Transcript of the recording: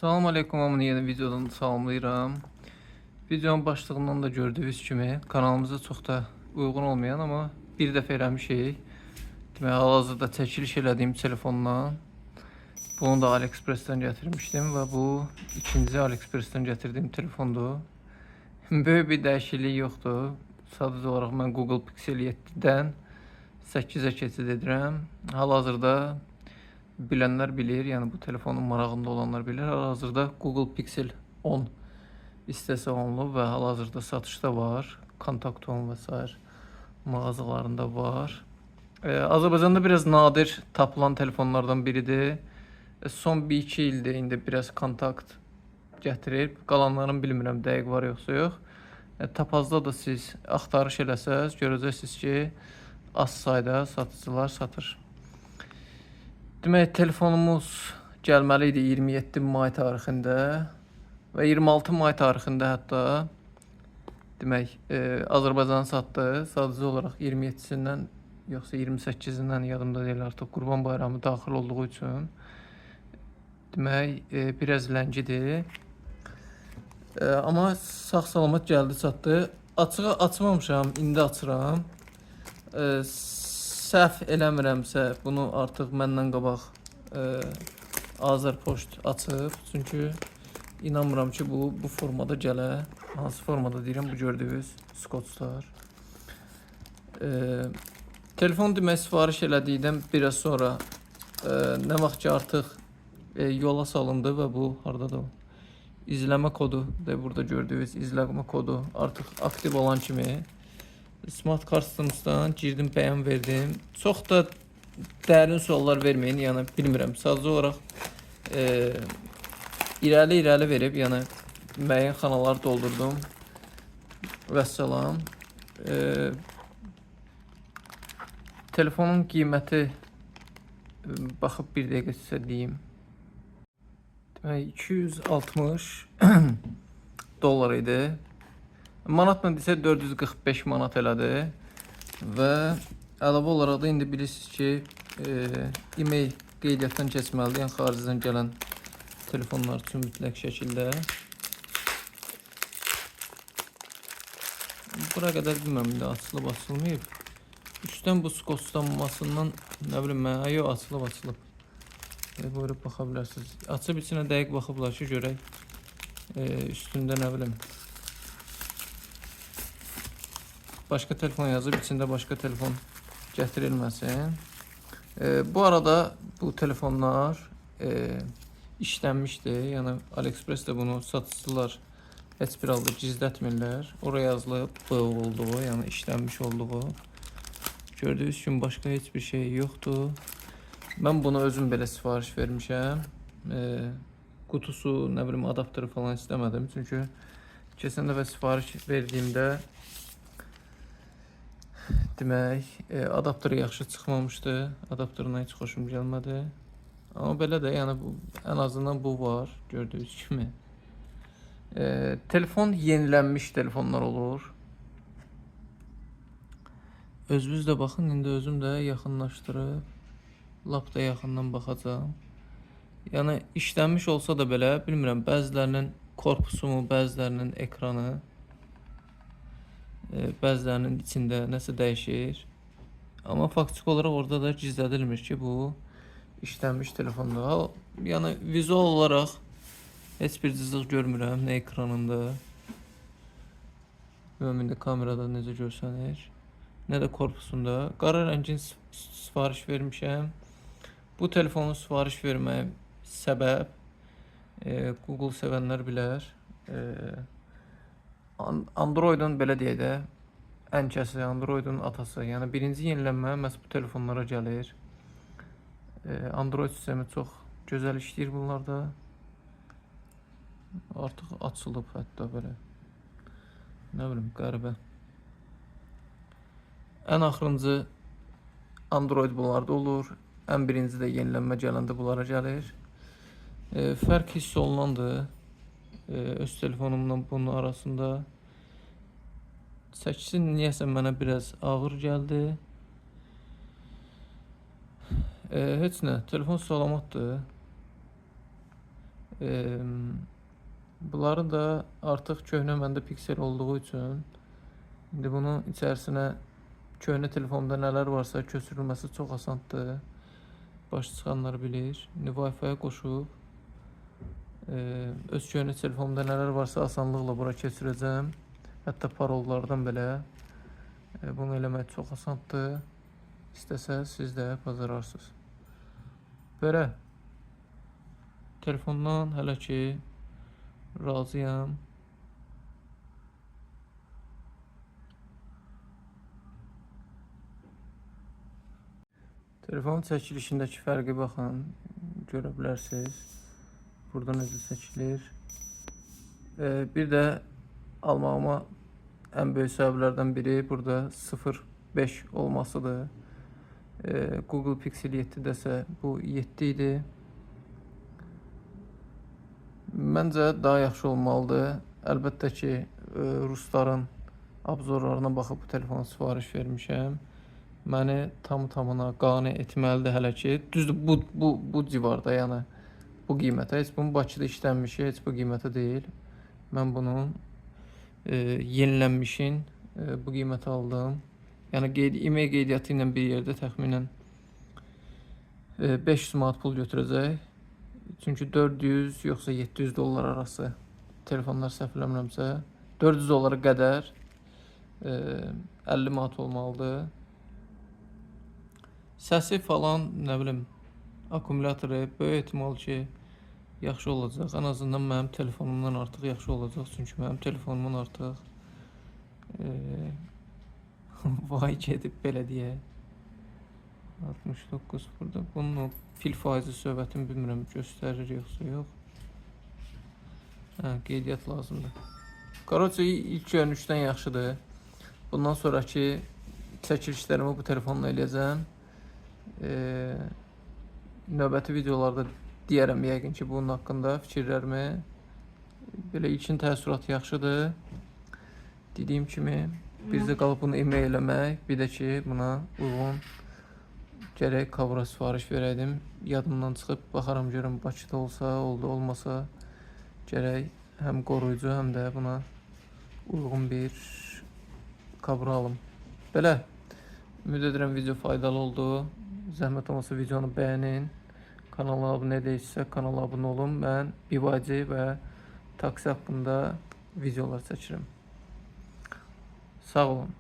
Salam aleykum, hamını yeni videodan salamlayıram. Videonun başlığından da gördüğünüz kimi kanalımıza çox da uyğun olmayan ama bir dəfə eləmişik. Demək, hal-hazırda çəkiliş elədiyim telefonla bunu da AliExpress'ten gətirmişdim və bu ikinci AliExpress'ten gətirdiyim telefondur. Böyük bir dəyişiklik yoxdur. Sadəcə olaraq mən Google Pixel 7-dən 8-ə keçid edirəm. Hal-hazırda bilənlər bilir, yəni bu telefonun marağında olanlar bilir. Hal-hazırda Google Pixel 10 istehsal olunub və hal-hazırda satışda var. Kontakt.com və sair mağazalarında var. Azərbaycanda biraz nadir tapılan telefonlardan biridir. Son 1-2 ildir indi biraz kontakt gətirib. Qalanlarını bilmirəm, dəqiq var yoxsa yox. Tapazda da siz axtarış eləsəz, görəcəksiniz ki, az sayda satıcılar satır. Demək, telefonumuz gəlməli idi 27 may tarixində və 26 may tarixində hətta demək, Azərbaycan satdı. Sadəcə olaraq 27-sindən yoxsa 28-dən yadımda deyil, artıq Qurban Bayramı daxil olduğu üçün demək, biraz ləngidir. Amma sağ-salamat gəldi, çatdı. Açığı açmamışam, indi açıram. Səhv eləmirəmsə, bunu artıq məndən qabaq Azərpoçt açıb. Çünki inanmıram ki, bu formada gələ. Hansı formada deyirəm, bu gördüyünüz skoçlar. Telefon demək, sifariş elədikdən biraz sonra nə vaxt ki artıq yola salındı və bu hardadır o? İzləmə kodu da burada gördüyünüz izləmə kodu artıq aktiv olan kimi Smart Customs-dan girdim, bəyan verdim. Çox da dərin suallar verməyin, yəni bilmirəm. Sadəcə olaraq irəli verib, yəni müəyyən xanalar doldurdum. Vəssalam. Telefonun qiyməti baxıb bir dəqiqə sizə deyim. 260 dollar idi. Manatla desə 445 manat elədi və əlavə olaraq da indi bilirsiniz ki, e-mail qeydiyyatdan keçməlidir, yəni xaricdən gələn telefonlar üçün mütləq şəkildə. Bura qədər bilməm, indi açılıb. Üstdən bu skoçlanmasından, nə bilim mən, yox, açılıb. Buyurub baxa bilərsiniz. Açıb içinə dəqiq baxıblar ki, görək üstündə nə bilim başqa telefon yazıb, içində başqa telefon gətirilməsin. Bu arada bu telefonlar işlənmişdir. Yəni AliExpress də bunu satıcılar heç bir halda gizlətmirlər. Oraya yazılıb B olduğu, yəni işlənmiş olduğu. Gördüyünüz kimi başqa heç bir şey yoxdur. Mən bunu özüm belə sifariş vermişəm. Qutusu, nə bilim, adaptörü falan istəmədim. Çünki keçən dəfə sifariş verdiyimdə demək, adaptörü yaxşı çıxmamışdı. Adaptöründən heç xoşum gəlmədi. Amma belə də, yəni ən azından bu var, gördüyünüz kimi. Telefon yenilənmiş telefonlar olur. Özünüz də baxın, indi özüm də yaxınlaşdırıb lap da yaxından baxacağım. Yəni işlənmiş olsa da belə, bilmirəm, bəzilərinin korpusu mu, bəzilərinin ekranı, bəzilərinin içində nəsə dəyişir. Amma faktiki olaraq orada da gizlədilmir ki, bu işlənmiş telefondur. Yəni vizual olaraq heç bir cızıq görmürəm, nə ekranında, ümumində kamerada necə görsənir, nə də korpusunda. Qara rəngin sifariş vermişəm. Bu telefonu sifariş verməyim səbəb Google sevənlər bilər. Android'un belə deyək də ənkəsi, Android'un atası. Yəni birinci yenilənmə məhz bu telefonlara gəlir. Android sistemi çox gözəl işləyir bunlarda. Artıq açılıb hətta belə. Nə bilim, qəribə. Ən axırıncı Android bunlarda olur. Ən birinci də yenilənmə gələndə bunlara gəlir. Fərq hiss olunandır. Öz telefonumla bunun arasında. Çəkisi niyəsə mənə biraz ağır gəldi. Heç nə, telefon salamatdır. Eee, Bunların da artıq köhnə məndə Pixel olduğu üçün indi bunun içərisinə köhnə telefonda nələr varsa köçürülməsi çox asandır. Baş çıxanlar bilir. İndi Wi-Fi-yə qoşub öz köhnə telefonumda nələr varsa asanlıqla bura keçirəcəm. Hətta parollardan belə bunu eləmək çox asandır. İstəsəz siz də bacararsınız. Belə telefondan hələ ki razıyam. Telefon çəkilişindəki fərqi baxın, görə bilərsiniz. Burada necə çəkilir. Bir də almağıma ən böyük səbəblərdən biri burada 0.5 olmasıdır. Google Pixel 7-dəsə bu 7 idi. Məncə daha yaxşı olmalıdır. Əlbəttə ki, rusların obzorlarına baxıb bu telefonu sifariş vermişəm. Məni tamına qane etməlidir hələ ki. Düzdür, bu civarda, yəni bu qiymətə. Heç bunun Bakıda işlənmişi heç bu qiymətə deyil. Mən bunun yenilənmişin bu qiymətə aldım. Yəni e-mail qeydiyyatı ilə bir yerdə təxminən 500 manat pul götürəcək. Çünki 400 yoxsa 700 dollar arası telefonlar səhv eləmirəmsə 400 dollara qədər 50 manat olmalıdır. Səsi falan, nə bilim, akkumulatoru böyük ehtimal ki yaxşı olacaq. En azından mənim telefonumdan artıq yaxşı olacaq. Çünki mənim telefonumun artıq vay gedib belə deyək. 69 burada. Bunun o pil faizi söhbətini bilmirəm, göstərir yoxsa yox. Qeydiyyat lazımdır. Qaroçı ilk görünüşdən yaxşıdır. Bundan sonraki çəkilişlərimi bu telefonla eləyəcəm. Növbəti videolarda deyərəm yəqin ki bunun haqqında fikirlərimi. Belə ilkin təəssürat yaxşıdır. Dediyim kimi bizdə qalıb bunu e-mail eləmək, bir də ki buna uyğun gərək kavra sifariş verəydim. Yadımdan çıxıb baxaram görüm Bakıda olsa, oldu, olmasa gərək həm qoruyucu, həm də buna uyğun bir kavra alım. Belə, ümid edirəm video faydalı oldu. Zəhmət olmasa videonu bəyənin. Kanala abunə deyilsə kanala abunə olun. Mən BYD və taksi haqqında videolar çəkirəm. Sağ olun.